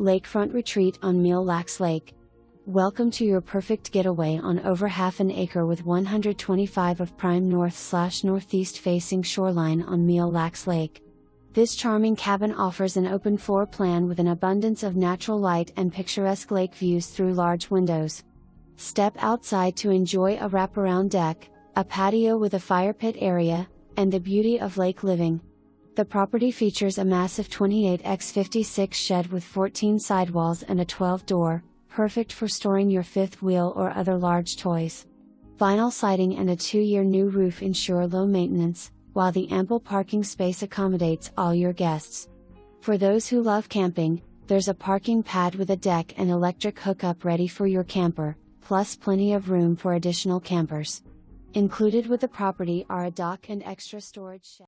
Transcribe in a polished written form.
Lakefront Retreat on Mille Lacs Lake. Welcome to your perfect getaway on over half an acre with 125 of prime north/northeast facing shoreline on Mille Lacs Lake. This charming cabin offers an open floor plan with an abundance of natural light and picturesque lake views through large windows. Step outside to enjoy a wraparound deck, a patio with a fire pit area, and the beauty of lake living. The property features a massive 28x56 shed with 14 sidewalls and a 12-door, perfect for storing your fifth wheel or other large toys. Vinyl siding and a 2-year new roof ensure low maintenance, while the ample parking space accommodates all your guests. For those who love camping, there's a parking pad with a deck and electric hookup ready for your camper, plus plenty of room for additional campers. Included with the property are a dock and extra storage shed.